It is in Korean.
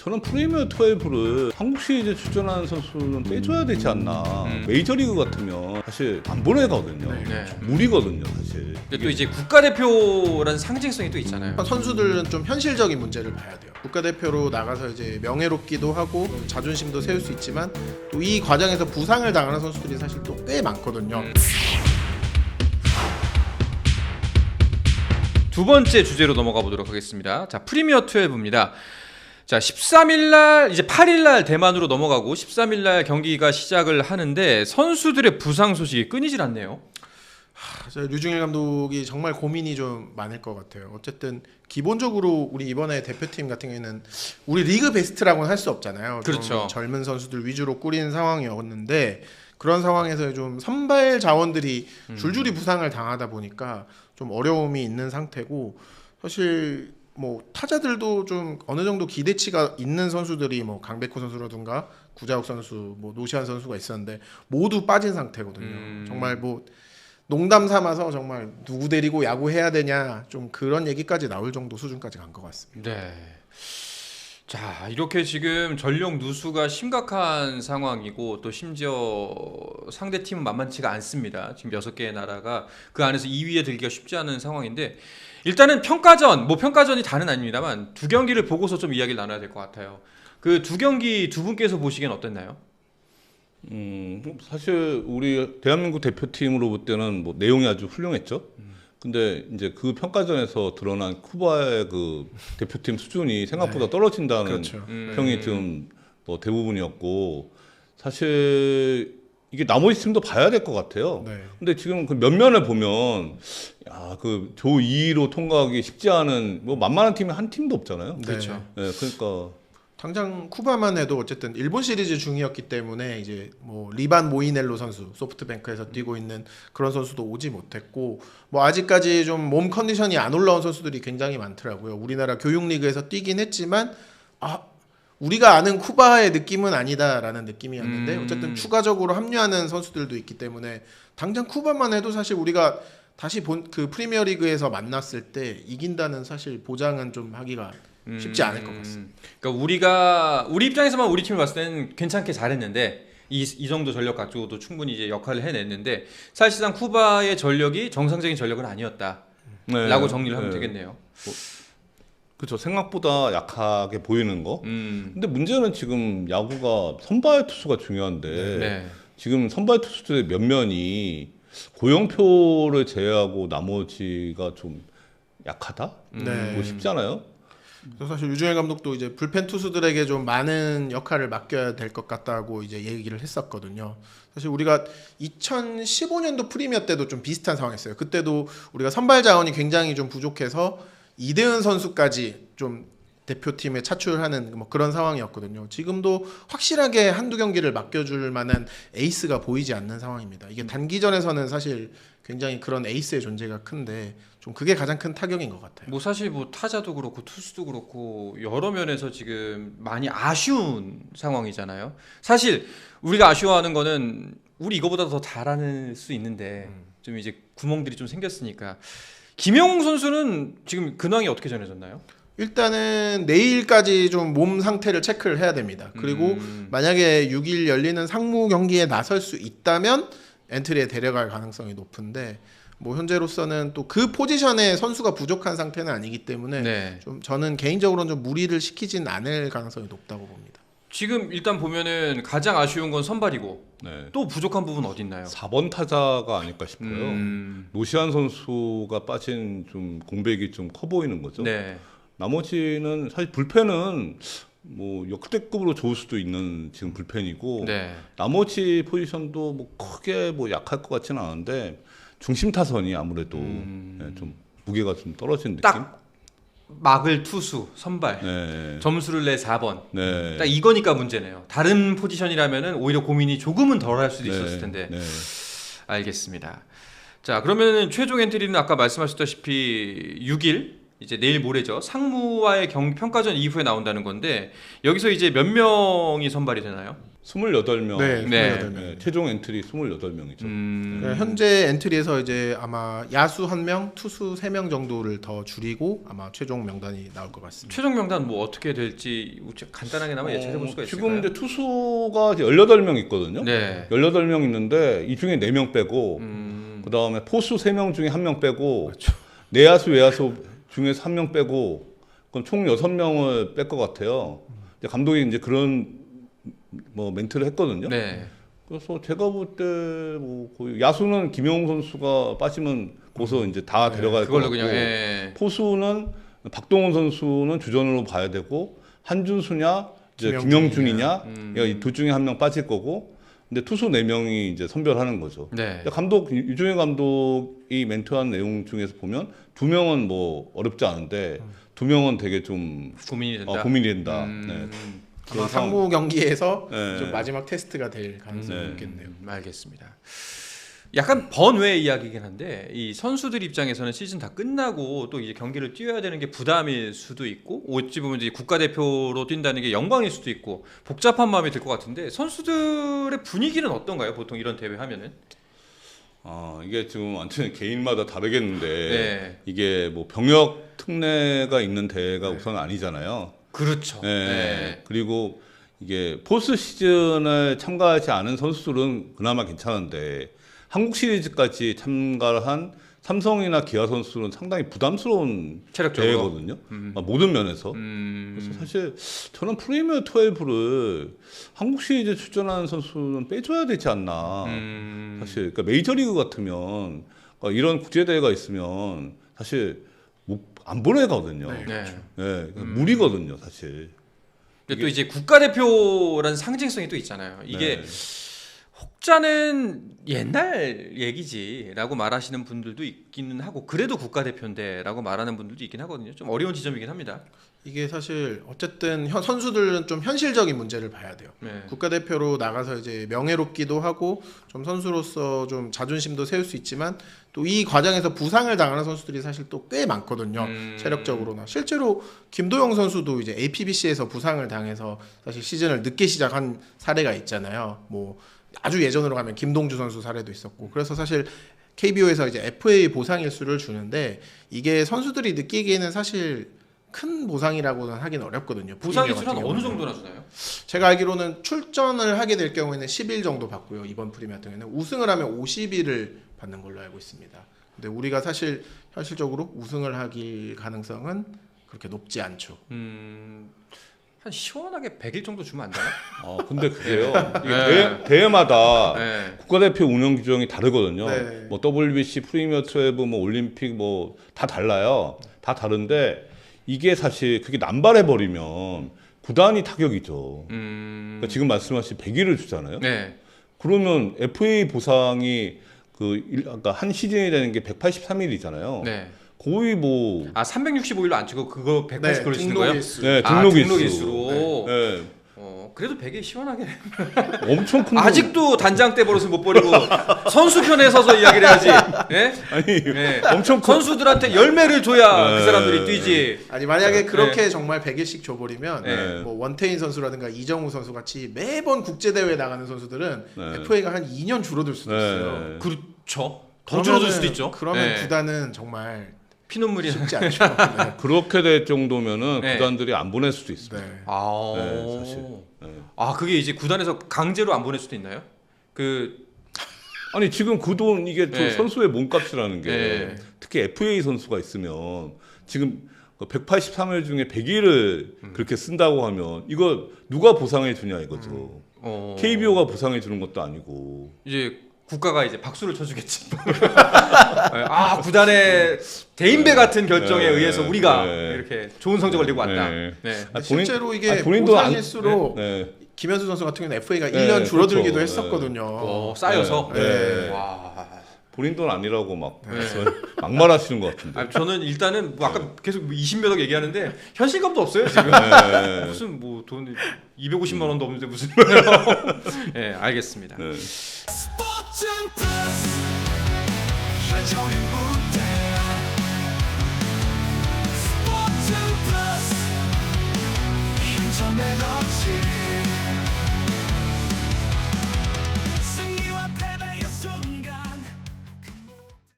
저는 프리미어 12를 한국 시리즈에 출전하는 선수는 빼줘야 되지 않나. 메이저리그 같으면 사실 안 보내거든요. 네. 무리거든요, 사실. 근데 또 이제 국가대표라는 상징성이 또 있잖아요. 선수들은 좀 현실적인 문제를 봐야 돼요. 국가대표로 나가서 이제 명예롭기도 하고 자존심도 세울 수 있지만 또 이 과정에서 부상을 당하는 선수들이 사실 또 꽤 많거든요. 두 번째 주제로 넘어가 보도록 하겠습니다. 자, 프리미어 12입니다. 자, 13일 날 이제 8일 날 대만으로 넘어가고 13일 날 경기가 시작을 하는데 선수들의 부상 소식이 끊이질 않네요. 류중일 감독이 정말 고민이 좀 많을 것 같아요. 어쨌든 기본적으로 우리 이번에 대표팀 같은 경우에는 우리 리그 베스트라고는 할 수 없잖아요. 좀 그렇죠. 젊은 선수들 위주로 꾸린 상황이었는데 그런 상황에서 좀 선발 자원들이 줄줄이 부상을 당하다 보니까 좀 어려움이 있는 상태고 사실 뭐 타자들도 좀 어느 정도 기대치가 있는 선수들이 뭐 강백호 선수라든가 구자욱 선수, 뭐 노시안 선수가 있었는데 모두 빠진 상태거든요. 정말 뭐 농담 삼아서 정말 누구 데리고 야구해야 되냐 좀 그런 얘기까지 나올 정도 수준까지 간 것 같습니다. 네. 자, 이렇게 지금 전력 누수가 심각한 상황이고 또 심지어 상대 팀은 만만치가 않습니다. 지금 6개의 나라가 그 안에서 2위에 들기가 쉽지 않은 상황인데 일단은 평가전, 뭐 평가전이 다는 아닙니다만 두 경기를 보고서 좀 이야기를 나눠야 될 것 같아요. 그 두 경기 두 분께서 보시기엔 어땠나요? 사실 우리 대한민국 대표팀으로 볼 때는 뭐 내용이 아주 훌륭했죠. 근데 이제 그 평가전에서 드러난 쿠바의 그 대표팀 수준이 생각보다 떨어진다는 그렇죠. 평이 좀 뭐 대부분이었고 사실 이게 나머지 팀도 봐야 될 것 같아요. 네. 근데 지금 그 면면을 보면 야, 그 조 2위로 통과하기 쉽지 않은 뭐 만만한 팀이 한 팀도 없잖아요. 그렇죠. 네, 그러니까 당장 쿠바만 해도 어쨌든 일본 시리즈 중이었기 때문에 이제 뭐 리반 모이넬로 선수 소프트뱅크에서 뛰고 있는 그런 선수도 오지 못했고 뭐 아직까지 좀 몸 컨디션이 안 올라온 선수들이 굉장히 많더라고요. 우리나라 교육리그에서 뛰긴 했지만 우리가 아는 쿠바의 느낌은 아니다라는 느낌이었는데 어쨌든 추가적으로 합류하는 선수들도 있기 때문에 당장 쿠바만 해도 사실 우리가 다시 그 프리미어리그에서 만났을 때 이긴다는 사실 보장은 좀 하기가 쉽지 않을 것 같습니다. 그러니까 우리 입장에서만 우리 팀을 봤을 때는 괜찮게 잘했는데 이 정도 전력 가지고도 충분히 이제 역할을 해냈는데 사실상 쿠바의 전력이 정상적인 전력은 아니었다라고 정리를 하면 되겠네요. 그렇죠. 생각보다 약하게 보이는 거. 근데 문제는 지금 야구가 선발 투수가 중요한데 네. 지금 선발 투수들의 면면이 고영표를 제외하고 나머지가 좀 약하다? 네. 뭐 쉽잖아요. 그래서 사실 유중일 감독도 이제 불펜 투수들에게 좀 많은 역할을 맡겨야 될 것 같다고 이제 얘기를 했었거든요. 사실 우리가 2015년도 프리미어 때도 좀 비슷한 상황이었어요. 그때도 우리가 선발 자원이 굉장히 좀 부족해서 이대은 선수까지 좀 대표팀에 차출하는 뭐 그런 상황이었거든요. 지금도 확실하게 한두 경기를 맡겨줄 만한 에이스가 보이지 않는 상황입니다. 이게 단기전에서는 사실 굉장히 그런 에이스의 존재가 큰데 좀 그게 가장 큰 타격인 것 같아요. 뭐 사실 뭐 타자도 그렇고 투수도 그렇고 여러 면에서 지금 많이 아쉬운 상황이잖아요. 사실 우리가 아쉬워하는 거는 우리 이거보다 더 잘하는 수 있는데 좀 이제 구멍들이 좀 생겼으니까 김영웅 선수는 지금 근황이 어떻게 전해졌나요? 일단은 내일까지 좀 몸 상태를 체크를 해야 됩니다. 그리고 만약에 6일 열리는 상무 경기에 나설 수 있다면 엔트리에 데려갈 가능성이 높은데 뭐 현재로서는 또 그 포지션에 선수가 부족한 상태는 아니기 때문에 네. 좀 저는 개인적으로는 좀 무리를 시키진 않을 가능성이 높다고 봅니다. 지금 일단 보면은 가장 아쉬운 건 선발이고 네. 또 부족한 부분 어디 있나요? 4번 타자가 아닐까 싶어요. 노시안 선수가 빠진 좀 공백이 좀 커 보이는 거죠. 네. 나머지는 사실 불펜은 뭐 역대급으로 좋을 수도 있는 지금 불펜이고 네. 나머지 포지션도 뭐 크게 뭐 약할 것 같지는 않은데 중심 타선이 아무래도 네, 좀 무게가 좀 떨어지는 느낌. 딱 막을 투수 선발 네. 점수를 내 4번 네. 딱 이거니까 문제네요. 다른 포지션이라면은 오히려 고민이 조금은 덜 할 수도 있었을 텐데. 네. 알겠습니다. 자, 그러면은 최종 엔트리는 아까 말씀하셨다시피 6일 이제 내일 모레죠. 상무와의 평가전 이후에 나온다는 건데 여기서 이제 몇 명이 선발이 되나요? 28명. 네, 네. 28명. 네, 최종 엔트리 28명이죠. 현재 엔트리에서 이제 아마 야수 1명, 투수 3명 정도를 더 줄이고 아마 최종 명단이 나올 것 같습니다. 최종 명단 뭐 어떻게 될지 간단하게나마 예측해 볼 수가 있을까요? 지금 이제 투수가 이제 18명 있거든요. 네. 18명 있는데 이 중에 4명 빼고 그다음에 포수 3명 중에 1명 빼고 그렇죠. 내야수 외야수 중에서 1명 빼고 그럼 총 6명을 뺄 것 같아요. 이제 감독이 이제 그런 뭐 멘트를 했거든요. 네. 그래서 제가 볼 때 뭐 거의 야수는 김영웅 선수가 빠지면 거기서 이제 다 데려갈 것 그걸로 같고 그냥 예. 포수는 박동원 선수는 주전으로 봐야 되고 한준수냐 이제 김영준이냐. 김영준이냐 이 둘 중에 1명 빠질 거고 근데 투수 4명이 이제 선별하는 거죠. 네. 감독 유종희 감독이 멘트한 내용 중에서 보면 2명은 뭐 어렵지 않은데 2명은 되게 좀 고민이 된다. 고민이 된다. 네. 아마 그런 상무 경기에서 네. 좀 마지막 테스트가 될 가능성이 네. 있겠네요. 알겠습니다. 약간 번외 이야기긴 한데 이 선수들 입장에서는 시즌 다 끝나고 또 이제 경기를 뛰어야 되는 게 부담일 수도 있고 어찌 보면 이제 국가대표로 뛴다는 게 영광일 수도 있고 복잡한 마음이 들 것 같은데 선수들의 분위기는 어떤가요? 보통 이런 대회 하면은 이게 지금 완전히 개인마다 다르겠는데 네. 이게 뭐 병역 특례가 있는 대회가 우선 아니잖아요. 그렇죠. 네. 네. 그리고 이게 포스트 시즌을 참가하지 않은 선수들은 그나마 괜찮은데 한국 시리즈까지 참가를 한 삼성이나 기아 선수는 상당히 부담스러운 체력적으로. 대회거든요. 모든 면에서. 그래서 사실 저는 프리미어 12를 한국 시리즈 출전하는 선수는 빼줘야 되지 않나. 사실 그러니까 메이저리그 같으면 그러니까 이런 국제대회가 있으면 사실 안 보내거든요. 네. 네. 네, 무리거든요, 사실. 근데 또 이제 국가대표라는 상징성이 또 있잖아요. 이게 네. 혹자는 옛날 얘기지라고 말하시는 분들도 있기는 하고 그래도 국가대표인데라고 말하는 분들도 있긴 하거든요. 좀 어려운 지점이긴 합니다. 이게 사실 어쨌든 선수들은 좀 현실적인 문제를 봐야 돼요. 네. 국가대표로 나가서 이제 명예롭기도 하고 좀 선수로서 좀 자존심도 세울 수 있지만 또 이 과정에서 부상을 당하는 선수들이 사실 또 꽤 많거든요. 체력적으로나 실제로 김도영 선수도 이제 APBC에서 부상을 당해서 사실 시즌을 늦게 시작한 사례가 있잖아요. 뭐 아주 예전으로 가면 김동주 선수 사례도 있었고 그래서 사실 KBO에서 이제 FA 보상 일수를 주는데 이게 선수들이 느끼기에는 사실 큰 보상이라고는 하긴 어렵거든요. 부상 프리미어 일수는 같은 어느 경우는. 정도나 주나요? 제가 알기로는 출전을 하게 될 경우에는 10일 정도 받고요. 이번 프리미어 같은 경우에는 우승을 하면 50일을 받는 걸로 알고 있습니다. 근데 우리가 사실 현실적으로 우승을 하길 가능성은 그렇게 높지 않죠. 한 시원하게 100일 정도 주면 안 되나? 근데 그게요. 이게 네. 대회마다 네. 국가대표 운영 규정이 다르거든요. 네. 뭐 WBC, 프리미어 12, 뭐 올림픽 뭐 다 달라요. 다 다른데 이게 사실 그게 남발해 버리면 구단이 타격이죠. 그러니까 지금 말씀하신 100일을 주잖아요. 네. 그러면 FA 보상이 아까 한 시즌이 되는 게 183일이잖아요. 네. 거의 뭐 365일로 안 치고 그거 180 그러시는 등록 거예요? 일수. 네, 등록 등록 일수로. 네. 그래도 100일 시원하게. 엄청 큰 아직도 단장 때 버릇을 못 버리고 선수 편에 서서 이야기를 해야지. 네? 아니 네. 엄청 큰 선수들한테 열매를 줘야 네. 그 사람들이 뛰지. 아니 만약에 그렇게 정말 100일씩 줘버리면 네. 뭐 원태인 선수라든가 이정우 선수 같이 매번 국제 대회에 나가는 선수들은 네. FA가 한 2년 줄어들 수도 있어요. 네. 그렇죠. 더 줄어들 수도 있죠. 그러면 네. 구단은 정말 피눈물이. 쉽지 않죠. 네. 그렇게 될 정도면은 네. 구단들이 안 보낼 수도 있어요. 네. 아, 네, 사실. 네. 그게 이제 구단에서 강제로 안 보낼 수도 있나요? 아니 지금 그 돈 이게 또 네. 선수의 몸값이라는 게 네. 특히 FA 선수가 있으면 지금 183일 중에 100일을 그렇게 쓴다고 하면 이거 누가 보상해 주냐 이거죠. KBO가 보상해 주는 것도 아니고. 이제 국가가 이제 박수를 쳐주겠지. 구단의 대인배 같은 결정에 네. 의해서 우리가 네. 이렇게 좋은 성적을 내고 왔다. 네. 네. 실제로 이게 본인도 안- 보상일수록 네. 김현수 선수 같은 경우는 FA가 네, 1년 줄어들기도 그렇죠. 했었거든요. 쌓여서. 네. 와. 본인 돈 아니라고 막 네. 막말하시는 것 같은데. 저는 일단은 뭐 아까 계속 20몇 억 얘기하는데 현실감도 없어요 지금. 네. 무슨 뭐 돈 250만 원도 없는데 무슨. 네, 알겠습니다. 네. 스포츠 플러스 한정의